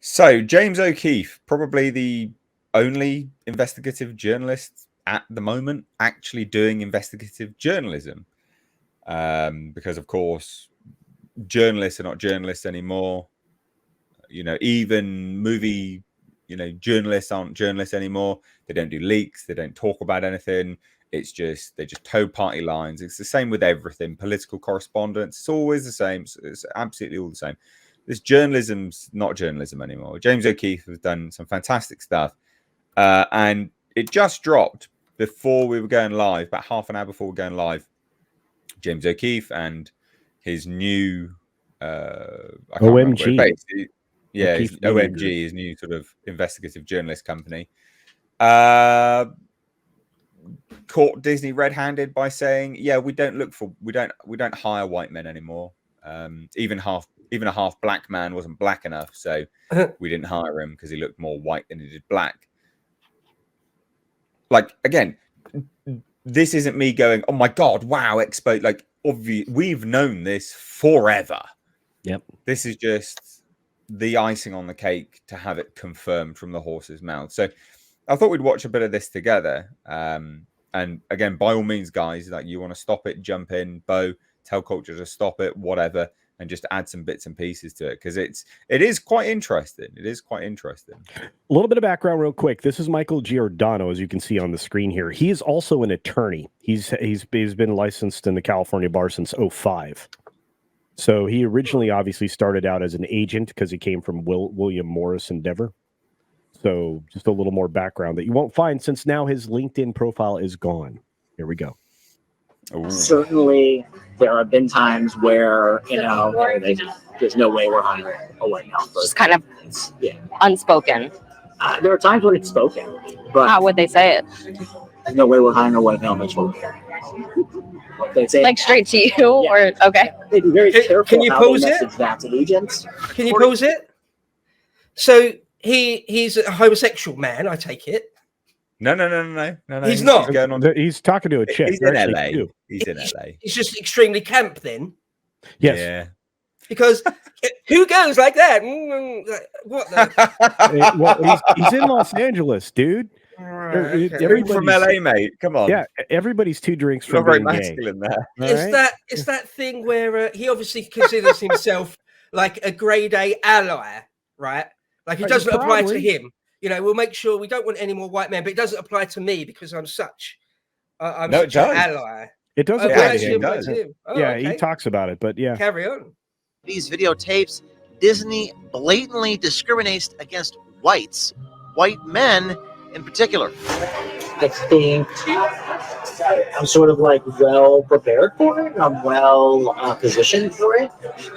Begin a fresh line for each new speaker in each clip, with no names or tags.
So, James O'Keefe, probably the only investigative journalist at the moment actually doing investigative journalism. Because, of course, journalists are not journalists anymore. Even movie, journalists aren't journalists anymore. They don't do leaks. They don't talk about anything. They just toe party lines. It's the same with everything. Political correspondence, it's always the same. It's absolutely all the same. This journalism's not journalism anymore. James O'Keefe has done some fantastic stuff. And it just dropped before we were going live, about half an hour before we were going live. James O'Keefe and his new
OMG.
His OMG, his new sort of investigative journalist company. Caught Disney red-handed by saying, "Yeah, we don't hire white men anymore. Even a half black man wasn't black enough, so we didn't hire him because he looked more white than he did black." Like, again, this isn't me going, "Oh my god, wow, expo!" Like, we've known this forever.
Yep.
This is just the icing on the cake to have it confirmed from the horse's mouth. So I thought we'd watch a bit of this together. And again, by all means, guys, like, you want to stop it, jump in, Bo, tell Culture to stop it, whatever, and just add some bits and pieces to it, because it is quite interesting. It is quite interesting.
A little bit of background real quick. This is Michael Giordano, as you can see on the screen here. He is also an attorney. He's been licensed in the California bar since 2005. So he originally obviously started out as an agent because he came from William Morris Endeavor. So just a little more background that you won't find, since now his LinkedIn profile is gone. Here we go.
Ooh.
Certainly, there have been times where, there's no way we're hiring a white male person.
Just kind of unspoken.
There are times when it's spoken, but
how would they say it?
There's no way we're hiring a white male person. They say
like straight to you, or okay.
They'd be very careful.
Can you pause it?
That to agents.
Can you pause it? So he's a homosexual man, I take it.
No.
He's not.
He's talking to a chick.
He's in LA. He's in LA.
He's just extremely camp then.
Yes.
Yeah.
Because who goes like that? What?
Well, he's in Los Angeles, dude.
Right, okay.
Everybody's from LA, mate. Come on.
Yeah, everybody's 2 drinks from
very
being
masculine
gay.
there.
It's that thing where he obviously considers himself like a grade A ally, right? Like it doesn't apply to him. We'll make sure we don't want any more white men, but it doesn't apply to me because I'm such an ally.
It does apply to him.
Okay.
He talks about it, but yeah.
Carry on.
These videotapes, Disney blatantly discriminates against white men in particular.
I think I'm sort of well prepared for it. I'm well positioned for it.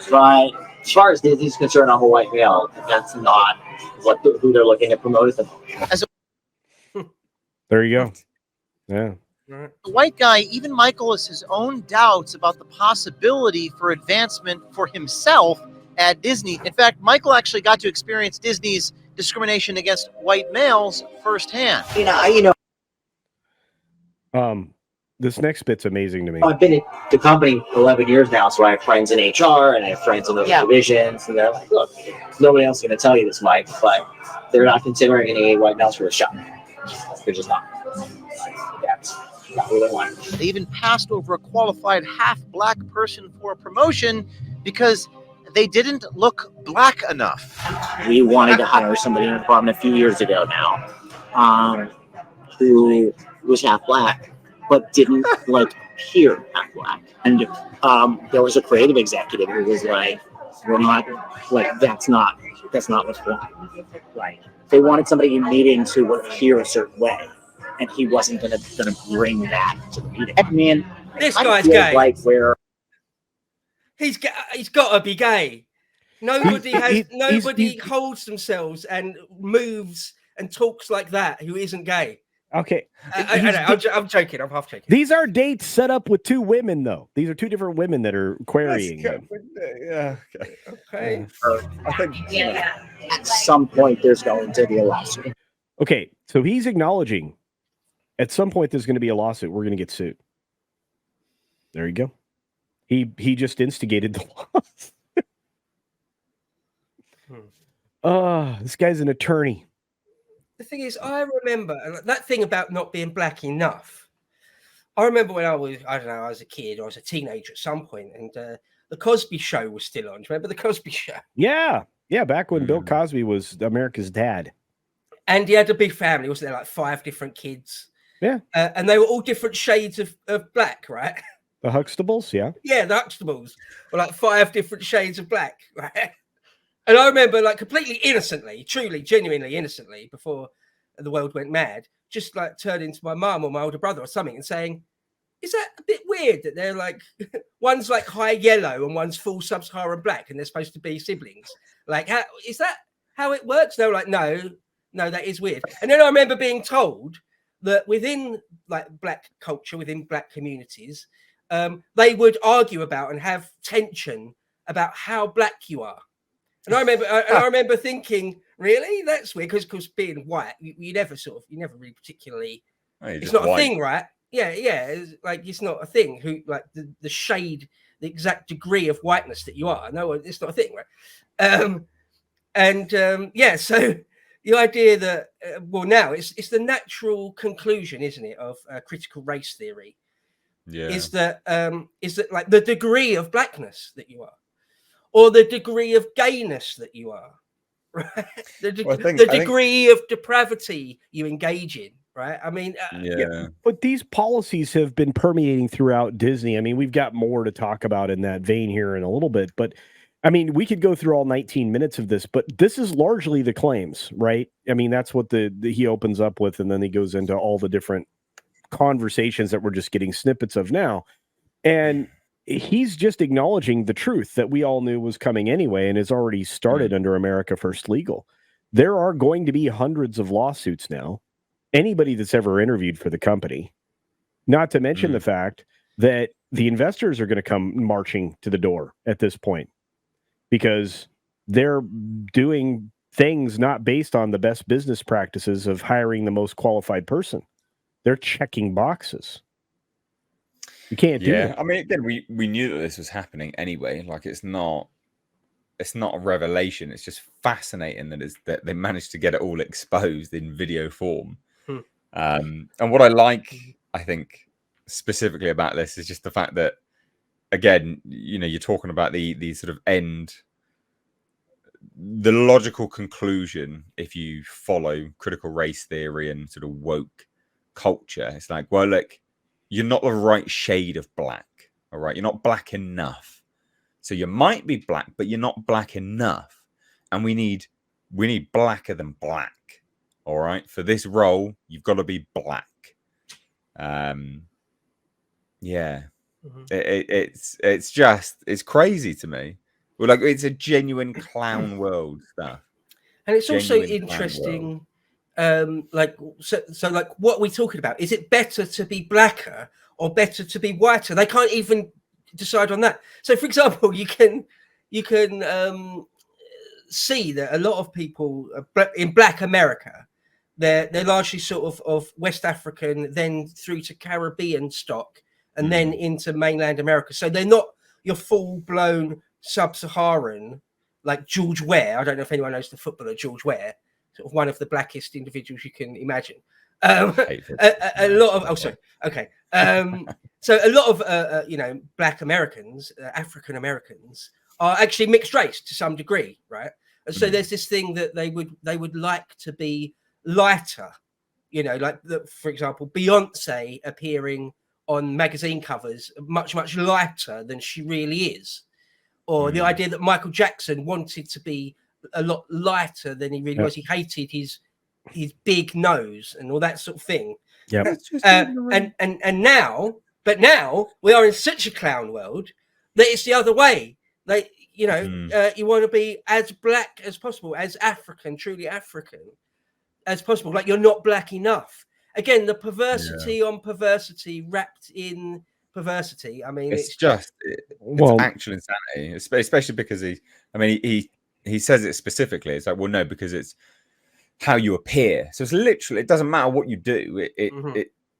But as far as Disney's concerned, I'm a white male. That's not who they're looking to promote at the moment.
There you go. Yeah.
The white guy, even Michael, has his own doubts about the possibility for advancement for himself at Disney. In fact, Michael actually got to experience Disney's discrimination against white males firsthand.
This next bit's amazing to me.
I've been at the company 11 years now, so I have friends in HR and I have friends in those divisions, and they're like, "Look, nobody else is going to tell you this, Mike, but they're not considering any white males for a shot. They're just not. That's not what they want."
They even passed over a qualified half-black person for a promotion because they didn't look black enough.
We wanted to hire somebody in the department a few years ago now, who was half black, but didn't appear half black. And there was a creative executive who was like, "We're not that's not what's wrong." Right? They wanted somebody in meeting to appear a certain way, and he wasn't gonna bring that to the meeting. I mean,
this guy's gay.
Where
he's got to be gay. Nobody holds themselves and moves and talks like that who isn't gay.
Okay.
I'm joking. I'm half joking.
These are dates set up with 2 women, though. These are 2 different women that are querying him.
Yeah.
Okay.
I think
at some point there's going to be a lawsuit.
Okay, so he's acknowledging at some point there's going to be a lawsuit. We're going to get sued. There you go. He just instigated the This guy's an attorney.
The thing is, I remember that thing about not being black enough. I remember when I was a kid, or I was a teenager at some point, and the Cosby Show was still on. Do you remember the Cosby Show?
Yeah. Back when Bill Cosby was America's dad.
And he had a big family, wasn't there? Like 5 different kids.
Yeah.
And they were all different shades of black, right?
The Huxtables, yeah.
Yeah, the Huxtables were like 5 different shades of black, right? And I remember, like, completely innocently, truly, genuinely innocently, before the world went mad, just like turning to my mum or my older brother or something and saying, is that a bit weird that they're like, one's like high yellow and one's full sub-Saharan black and they're supposed to be siblings? Like, is that how it works? They were like, no, that is weird. And then I remember being told that within like black culture, within black communities, they would argue about and have tension about how black you are. And I remember thinking, really, that's weird, because being white, you never really particularly. It's not a thing, right? Yeah. It's like it's not a thing. Who like the shade, the exact degree of whiteness that you are? No, it's not a thing, right? So the idea that now it's the natural conclusion, isn't it, of critical race theory?
Yeah.
Is that like the degree of blackness that you are, or the degree of gayness that you are, right? The degree of depravity you engage in, right? I mean,
yeah.
But these policies have been permeating throughout Disney. I mean, we've got more to talk about in that vein here in a little bit, but I mean, we could go through all 19 minutes of this, but this is largely the claims, right? I mean, that's what he opens up with, and then he goes into all the different conversations that we're just getting snippets of now. And he's just acknowledging the truth that we all knew was coming anyway, and has already started under America First Legal. There are going to be hundreds of lawsuits now. Anybody that's ever interviewed for the company, not to mention the fact that the investors are going to come marching to the door at this point, because they're doing things not based on the best business practices of hiring the most qualified person. They're checking boxes. You can't do that.
I mean, again, we knew that this was happening anyway. Like, it's not a revelation. It's just fascinating that they managed to get it all exposed in video form. And what I like, I think, specifically about this is just the fact that, again, you're talking about the sort of the logical conclusion if you follow critical race theory and sort of woke culture. It's like, well, look, you're not the right shade of black, all right? You're not black enough. So you might be black, but you're not black enough. And we need blacker than black, all right? For this role, you've got to be black. It's crazy to me. Well, like, it's a genuine clown world stuff.
And it's also interesting. Like what are we talking about? Is it better to be blacker or better to be whiter? They can't even decide on that. So, for example, you can see that a lot of people in Black America, they're largely sort of West African, then through to Caribbean stock, and then into mainland America. So they're not your full-blown sub-Saharan like George Ware. I don't know if anyone knows the footballer George Ware. Sort of one of the blackest individuals you can imagine. A lot of so a lot of Black Americans, African Americans, are actually mixed race to some degree, right? And so there's this thing that they would like to be lighter, like for example, Beyonce appearing on magazine covers much lighter than she really is, or the idea that Michael Jackson wanted to be a lot lighter than he really was. He hated his big nose and all that sort of thing. And now we are in such a clown world that it's the other way. Like, you want to be as black as possible, as African, truly African as possible. Like, you're not black enough. Again, the perversity on perversity wrapped in perversity. I mean, it's actual insanity, especially because he says it specifically. It's like, well, no, because it's how you appear. So it's literally, it doesn't matter what you do.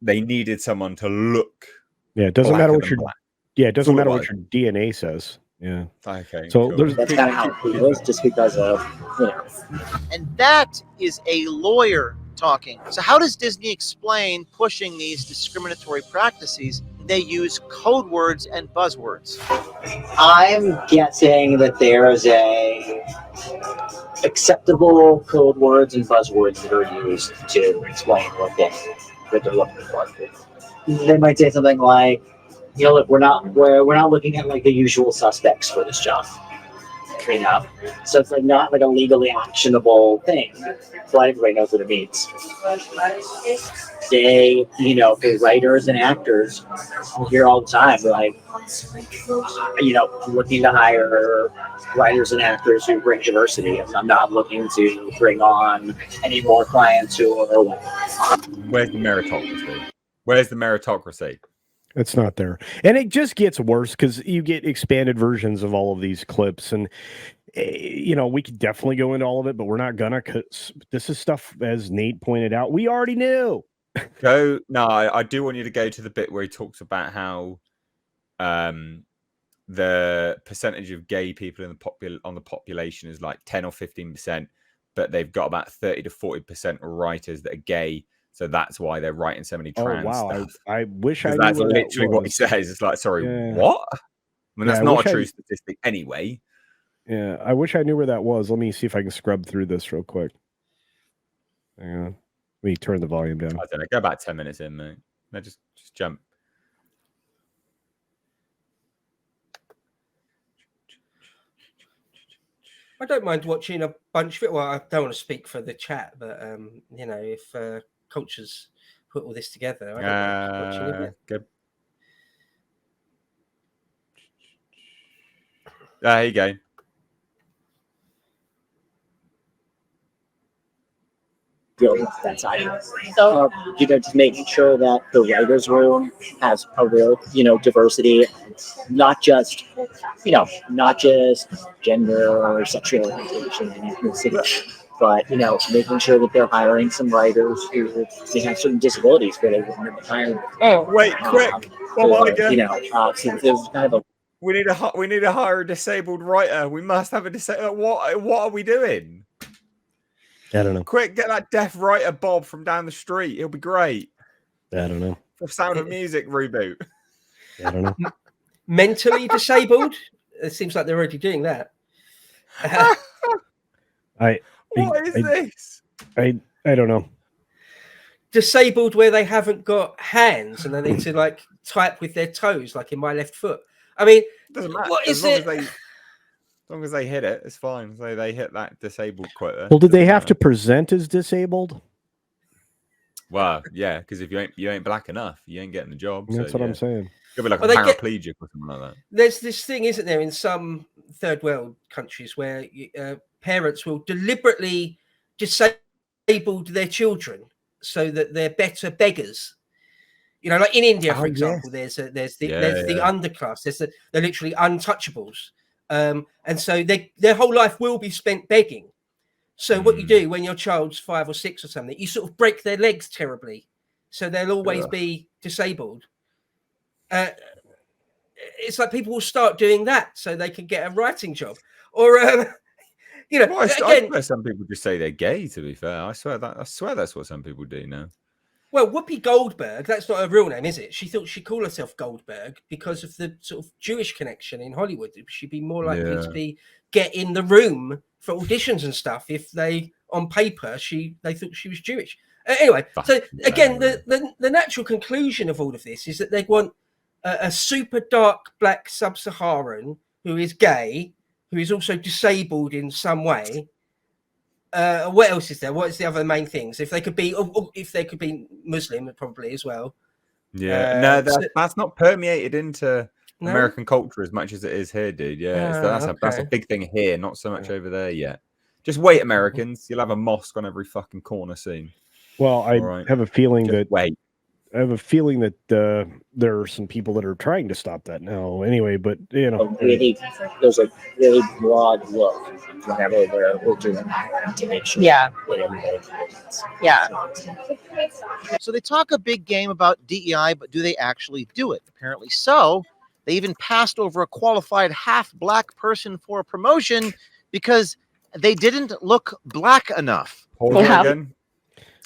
They needed someone to look.
Yeah, it doesn't matter what your it doesn't matter what your DNA says. Yeah.
Okay.
So
cool.
there's
That's kind of how it was, just because of, you know.
And that is a lawyer talking. So how does Disney explain pushing these discriminatory practices? They use code words and buzzwords.
I'm guessing that there's a acceptable code words and buzzwords that are used to explain what they're looking for. They might say something like, you know, look, we're not looking at like the usual suspects for this job. You know, so it's like not like a legally actionable thing, but everybody knows what it means. They, you know, for writers and actors, you hear all the time, like, you know, looking to hire writers and actors who bring diversity. I'm not looking to bring on any more clients who are white.
Where's the meritocracy? Where's the meritocracy?
It's not there. And it just gets worse because you get expanded versions of all of these clips. And, you know, we could definitely go into all of it, but we're not going to, because this is stuff, as Nate pointed out, we already knew.
I do want you to go to the bit where he talks about how the percentage of gay people in the population is like 10 or 15%, but they've got about 30 to 40% writers that are gay. So that's why they're writing so many trans stuff.
I wish I knew
that's
where
literally
that
what he
was.
says. It's like, sorry,
Yeah.
what? I mean, that's
Yeah, I
not
wish
a true statistic anyway.
Yeah, I wish I knew where that was. Let me see if I can scrub through this real quick. Hang on. Let me turn the volume down.
I don't know. Go about 10 minutes in, mate. No, just jump.
I don't mind watching a bunch of it. Well, I don't want to speak for the chat, but you know, if Cultures put all this together, I don't mind watching it.
Go. There you go.
That's so, you know, just making sure that the writers' room has a real, you know, diversity, not just gender or sexual orientation and ethnicity, but, you know, making sure that they're hiring some writers who have certain disabilities where they wouldn't be hiring.
Wait, quick!
You know, so there's kind of a.
We need to hire a disabled writer. We must have a disabled. What are we doing?
I don't know.
Quick, get that deaf writer Bob from down the street. He'll be great.
I don't know.
For Sound of Music reboot.
I don't know.
Mentally disabled? It seems like they're already doing that.
What is this?
I don't know.
Disabled where they haven't got hands and they need to like type with their toes, like in My Left Foot. I mean,
doesn't matter.
What is it?
As long as they hit it, it's fine. So they hit that disabled quota.
Well, did they have to present as disabled?
Well, yeah, because if you ain't black enough, you ain't getting the job.
That's what I'm saying.
You'll be like a paraplegic or something like that.
There's this thing, isn't there, in some third world countries where parents will deliberately disable their children so that they're better beggars. You know, like in India, for example, there's the underclass. They're literally untouchables. And so their whole life will be spent begging. So what you do when your child's 5 or 6 or something, you sort of break their legs terribly, so they'll always be disabled. It's like people will start doing that so they can get a writing job, or you know.
Well, I swear some people just say they're gay. To be fair, I swear that's what some people do now.
Well, Whoopi Goldberg, that's not her real name, is it? She thought she'd call herself Goldberg because of the sort of Jewish connection in Hollywood. She'd be more likely to get in the room for auditions and stuff if they, on paper, they thought she was Jewish. Anyway, so again, the natural conclusion of all of this is that they want a super dark black sub-Saharan who is gay, who is also disabled in some way. What else is there? What is the other main things? If they could be Muslim, probably as well.
Yeah, that's not permeated into American culture as much as it is here, dude. Yeah, that's a big thing here, not so much over there yet. Just wait, Americans. You'll have a mosque on every fucking corner soon.
Well, I have a feeling that there are some people that are trying to stop that now. Anyway, but you know,
there's a really broad look whenever we're doing to make sure.
Yeah.
Yeah.
So they talk a big game about DEI, but do they actually do it? Apparently so, They even passed over a qualified half-black person for a promotion because they didn't look black enough.
Pause
Yeah.
again.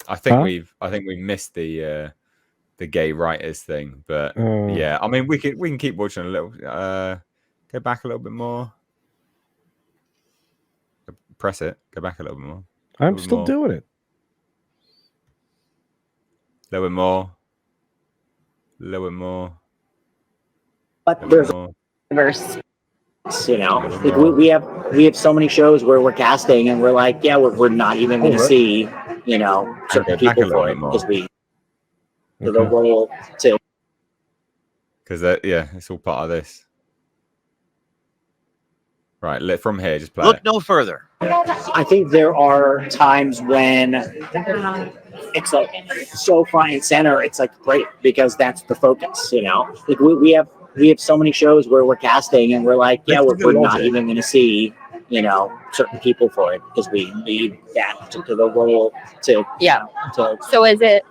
I think we missed the gay writers thing, but yeah, I mean we can keep watching a little. Go back a little bit more. Press it. Go back a little bit more.
I'm still doing it.
A little bit more. A little bit more.
But there's
Diverse.
you know, like we have so many shows where we're casting and we're like, yeah, we're not even going to see, you know, certain people for it because we the role to.
Because yeah, it's all part of this. Right, from here, just play
Look
it.
no further.
I think there are times when it's like so front and center. It's like great because that's the focus, you know. Like we have so many shows where we're casting and we're like, yeah, we're not even going to see, you know, certain people for it because we need that particular role to.
Yeah.
To,
So is it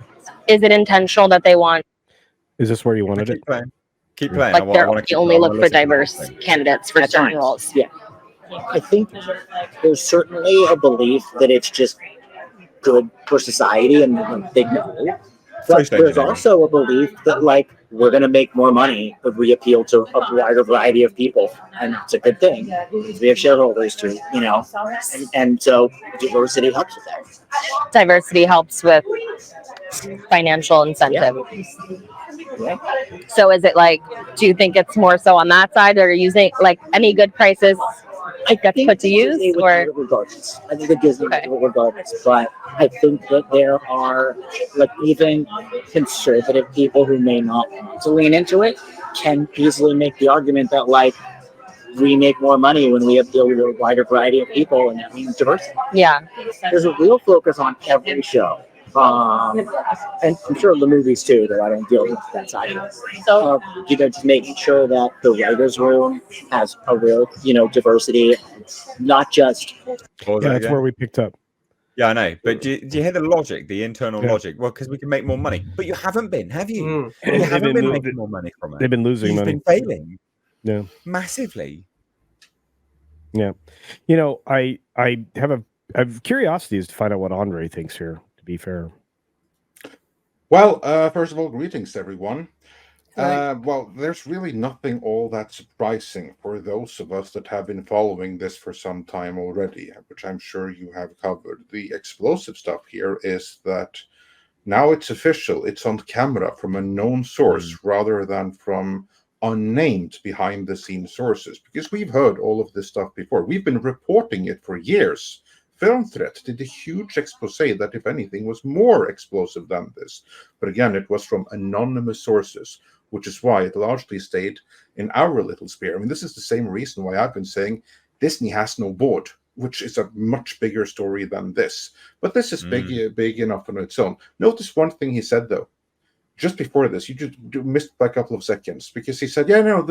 intentional that they want,
Is this where you wanted it?
Keep playing. Keep playing.
like, they only look for diverse candidates for certain roles?
Yeah. I think there's certainly a belief that it's just good for society and they know. But there's also a belief that like we're gonna make more money if we appeal to a wider variety of people, and it's a good thing. We have shareholders too, you know, and so diversity helps with that.
Diversity helps with financial incentive.
Yeah.
So is it like, do you think it's more so on that side, or using like any good prices gets put to use, or
regardless? I think it gives them regardless, but I think that there are like even conservative people who may not want to lean into it can easily make the argument that like we make more money when we appeal to a wider variety of people, and that means diversity.
Yeah.
There's a real focus on every show. And I'm sure the movies too, that I don't deal with that side of it. So, you know, just making sure that the writer's room has a real, you know, diversity, not just.
Yeah, that's where we picked up.
Yeah, I know. But do you hear the logic, the internal logic? Well, because we can make more money. But you haven't been, have you? You haven't been making more money from it.
They've been losing money.
You've been failing.
Yeah.
Massively.
Yeah. You know, I have curiosities to find out what Andre thinks here, to be fair.
Well, first of all, greetings, everyone. Well, there's really nothing all that surprising for those of us that have been following this for some time already, which I'm sure you have covered. The explosive stuff here is that now it's official. It's on camera from a known source rather than from unnamed behind-the-scenes sources, because we've heard all of this stuff before. We've been reporting it for years. Film Threat did a huge expose that, if anything, was more explosive than this. But again, it was from anonymous sources, which is why it largely stayed in our little sphere. I mean, this is the same reason why I've been saying Disney has no board, which is a much bigger story than this. But this is big enough on its own. Notice one thing he said, though. Just before this, you just missed by a couple of seconds, because he said, yeah, no,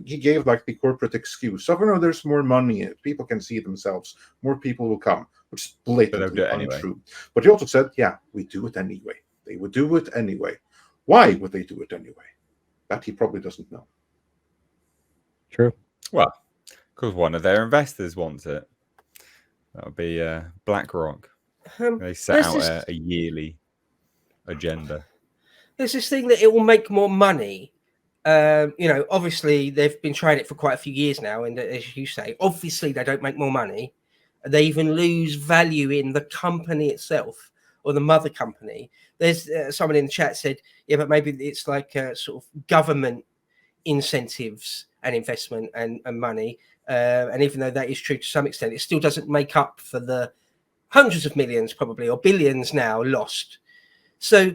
he gave like the corporate excuse of, no, there's more money, people can see themselves, more people will come, which is blatantly untrue. But he also said, yeah, we do it anyway. They would do it anyway. Why would they do it anyway? That he probably doesn't know.
True.
Well, because one of their investors wants it. That would be BlackRock. They set out a yearly agenda.
There's this thing that it will make more money. You know, obviously they've been trying it for quite a few years now, and as you say, obviously they don't make more money. They even lose value in the company itself or the mother company. There's someone in the chat said, yeah, but maybe it's like sort of government incentives and investment and money. And even though that is true to some extent, it still doesn't make up for the hundreds of millions probably or billions now lost. So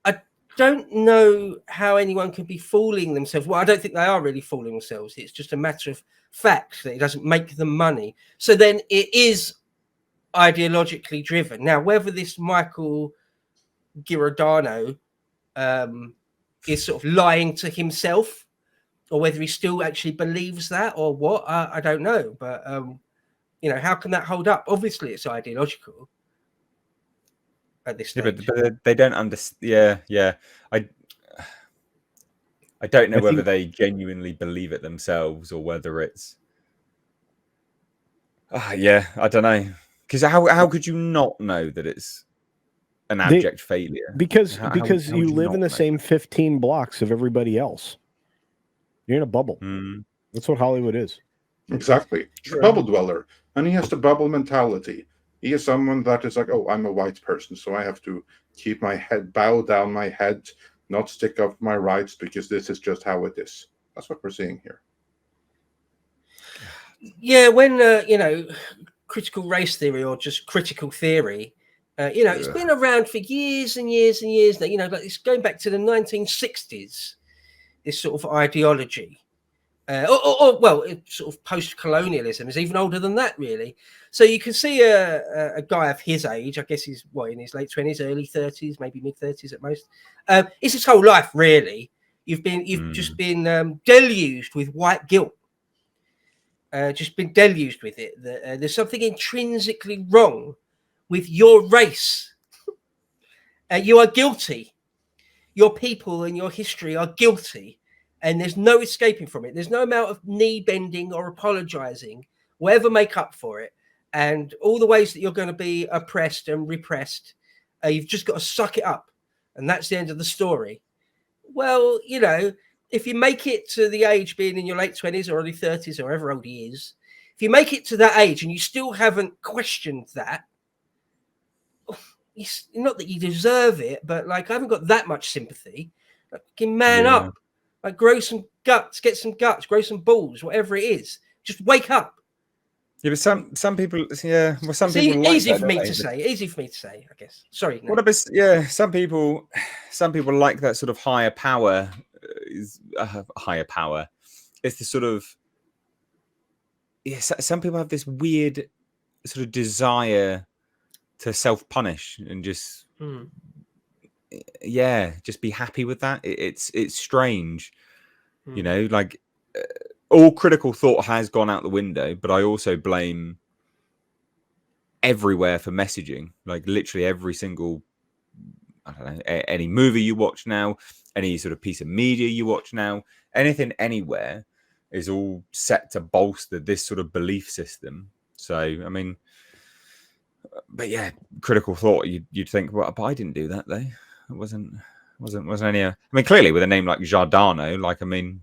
I don't know how anyone could be fooling themselves. Well, I don't think they are really fooling themselves. It's just a matter of fact that it doesn't make them money. So then it is ideologically driven. Now, whether this Michael Giordano is sort of lying to himself, or whether he still actually believes that, or what, I don't know. But you know, how can that hold up? Obviously, it's ideological at this stage.
Yeah, but they don't understand. Yeah. I I don't know whether they genuinely believe it themselves or whether it's. Yeah, I don't know. Because how could you not know that it's an abject failure?
Because
how
you
would
live in the
not know
same 15 blocks of everybody else. You're in a bubble.
that?
That's what Hollywood is.
Exactly. A bubble dweller. And he has the bubble mentality. He is someone that is like, oh, I'm a white person, so I have to keep my head, bow down my head, not stick up my rights because this is just how it is. That's what we're seeing here.
Yeah, when critical race theory or just critical theory, it's been around for years and years and years now. Like it's going back to the 1960s. This sort of ideology, well, sort of post-colonialism is even older than that, really. So you can see a guy of his age, I guess he's in his late 20s, early 30s, maybe mid 30s at most. It's his whole life, really. You've just been deluged with white guilt. Just been deluged with it. There's something intrinsically wrong with your race. You are guilty. Your people and your history are guilty, and there's no escaping from it. There's no amount of knee bending or apologizing will ever make up for it. And all the ways that you're going to be oppressed and repressed, you've just got to suck it up. And that's the end of the story. Well, if you make it to the age being in your late 20s or early 30s or however old he is, if you make it to that age and you still haven't questioned that, not that you deserve it, but like I haven't got that much sympathy. Like, man up, like grow some guts, get some guts, grow some balls, whatever it is. Just wake up.
Yeah, but some people, well, some people like
easy
that,
for me to say. Easy for me to say, I guess. Sorry. No.
What about some people like that sort of higher power. Is higher power. It's the sort of some people have this weird sort of desire to self-punish and just just be happy with that. It's strange, like all critical thought has gone out the window, but I also blame everywhere for messaging, like literally every single, I don't know, any movie you watch now, any sort of piece of media you watch now, anything anywhere is all set to bolster this sort of belief system. So, I mean, but yeah, critical thought, you'd think, well, but I didn't do that though. It wasn't any. I mean, clearly with a name like Giordano, like, I mean,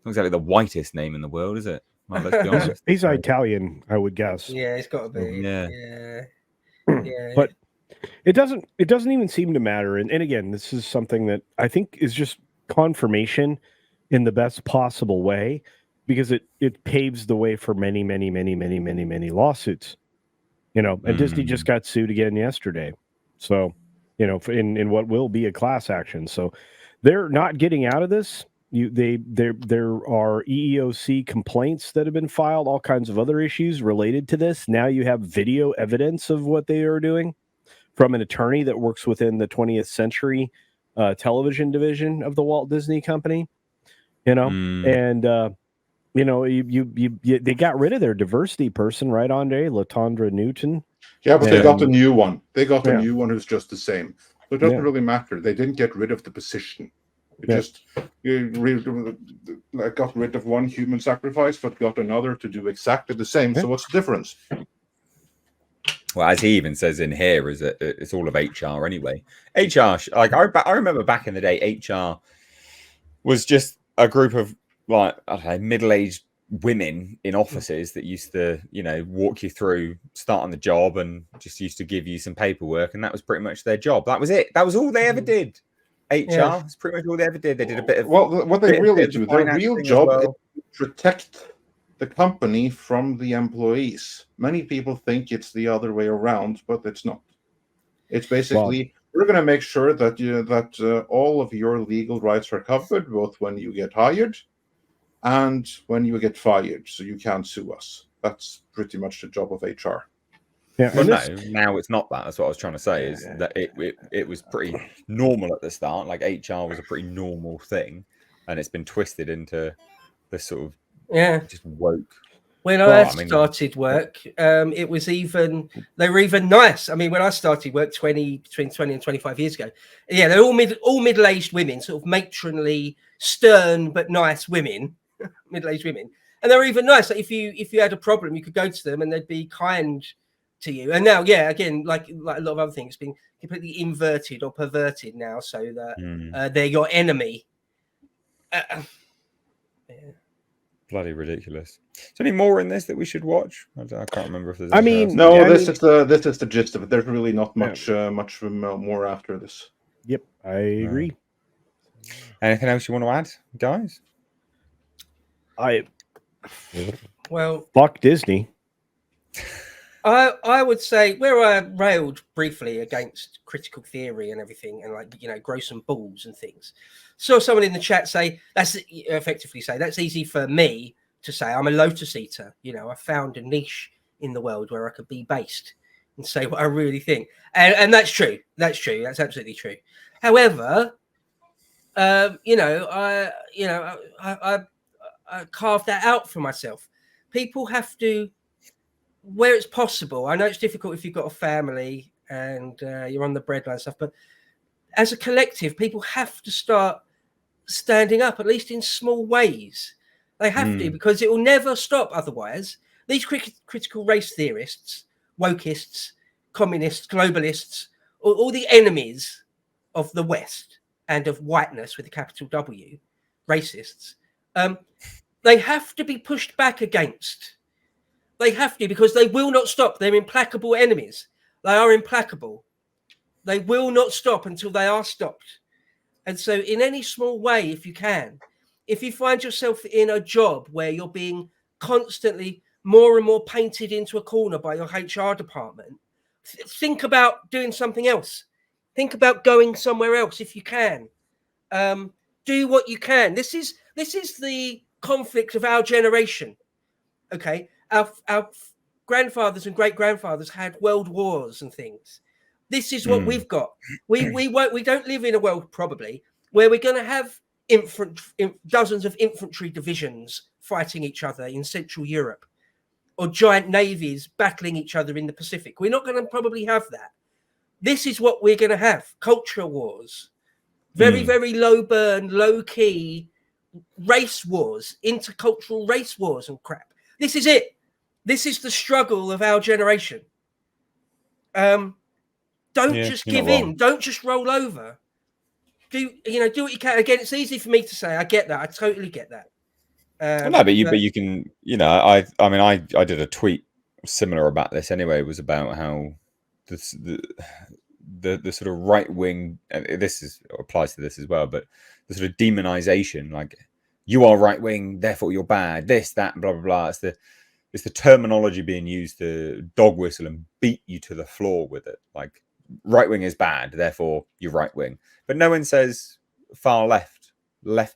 not exactly the whitest name in the world, is it? Well, let's be honest.
He's Italian, I would guess.
Yeah, it's got to be.
Yeah.
But it doesn't even seem to matter. And again, this is something that I think is just confirmation in the best possible way, because it paves the way for many, many, many, many, many, many lawsuits. And Disney just got sued again yesterday. So, in what will be a class action. So they're not getting out of this. There are EEOC complaints that have been filed, all kinds of other issues related to this. Now you have video evidence of what they are doing from an attorney that works within the 20th Century television division of the Walt Disney Company. And they got rid of their diversity person, right, Andre? Latondra Newton.
Yeah, but they got a new one. They got a new one who's just the same. So it doesn't really matter. They didn't get rid of the position. It just got rid of one human sacrifice, but got another to do exactly the same. So what's the difference?
Well, as he even says in here, is that it's all of HR anyway. HR, like I remember back in the day, HR was just a group of, like, I don't know, middle-aged women in offices that used to, walk you through starting the job and just used to give you some paperwork, and that was pretty much their job. That was it. That was all they ever did. HR is pretty much all they ever did. They did a bit of
what they really do. Their real job is to protect the company from the employees. Many people think it's the other way around, but it's not. It's basically, we're going to make sure that all of your legal rights are covered, both when you get hired and when you get fired, so you can't sue us. That's pretty much the job of HR.
Yeah,
well, no, now it's not that. That's what I was trying to say, is that it was pretty normal at the start. Like, HR was a pretty normal thing, and it's been twisted into this sort of just woke.
When I started work, it was they were even nice. I mean, when I started work between 20 and 25 years ago, yeah, they're all middle-aged women, sort of matronly, stern but nice women, middle-aged women, and they were even nice. Like if you had a problem, you could go to them and they'd be kind to you. And now, yeah, again, like a lot of other things, it's been completely inverted or perverted now, so that they're your enemy. Yeah.
Bloody ridiculous. Is there any more in this that we should watch? I can't remember if there's.
This is the gist of it. There's really not much more after this.
Yep, I agree.
Anything else you want to add, guys?
Fuck Disney.
I would say where I railed briefly against critical theory and everything, and grow some balls and things. Saw someone in the chat say that's easy for me to say. I'm a lotus eater. I found a niche in the world where I could be based and say what I really think, and that's true. That's true. That's absolutely true. However, I carved that out for myself. People have to, where it's possible. I know it's difficult if you've got a family and you're on the breadline and stuff, but as a collective, people have to start standing up, at least in small ways. They have to, because it will never stop otherwise. These critical race theorists, wokeists, communists, globalists, all the enemies of the West and of whiteness with a capital W, racists, they have to be pushed back against. They have to, because they will not stop. They're implacable enemies. They are implacable. They will not stop until they are stopped. And so in any small way, if you can, if you find yourself in a job where you're being constantly more and more painted into a corner by your HR department, think about doing something else. Think about going somewhere else if you can. Do what you can. This is the conflict of our generation. Okay, our grandfathers and great grandfathers had world wars and things. This is what we've got. We don't live in a world probably where we're going to have dozens of infantry divisions fighting each other in Central Europe, or giant navies battling each other in the Pacific. We're not going to probably have that. This is what we're going to have: culture wars, very, very low burn, low key race wars, intercultural race wars and crap. This is it. This is the struggle of our generation. Don't just give in. Don't just roll over. Do what you can. Again, it's easy for me to say. I get that. I totally get that.
No, but you can. I did a tweet similar about this anyway. It was about how the sort of right wing. This applies to this as well, but the sort of demonization, like you are right wing, therefore you're bad. This, that, blah blah blah. It's the terminology being used to dog whistle and beat you to the floor with it. Like right wing is bad, therefore you're right wing. But no one says far left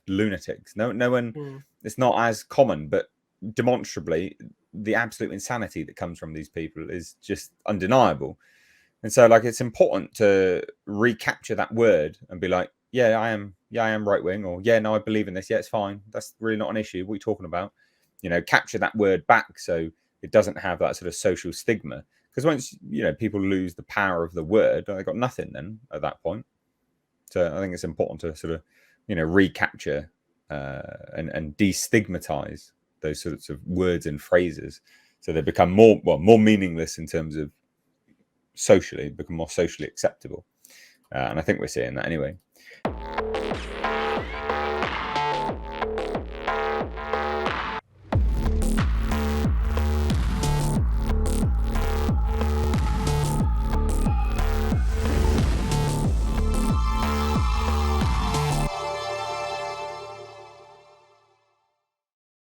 lunatics. No one. It's not as common, but demonstrably, the absolute insanity that comes from these people is just undeniable. And so, like, it's important to recapture that word and be like, yeah, I am right wing, or yeah, no, I believe in this. Yeah, it's fine. That's really not an issue. What are you talking about? Capture that word back so it doesn't have that sort of social stigma. Because once people lose the power of the word, they got nothing then at that point. So I think it's important to sort of recapture and destigmatize those sorts of words and phrases, so they become more meaningless in terms of become more socially acceptable. And I think we're seeing that anyway.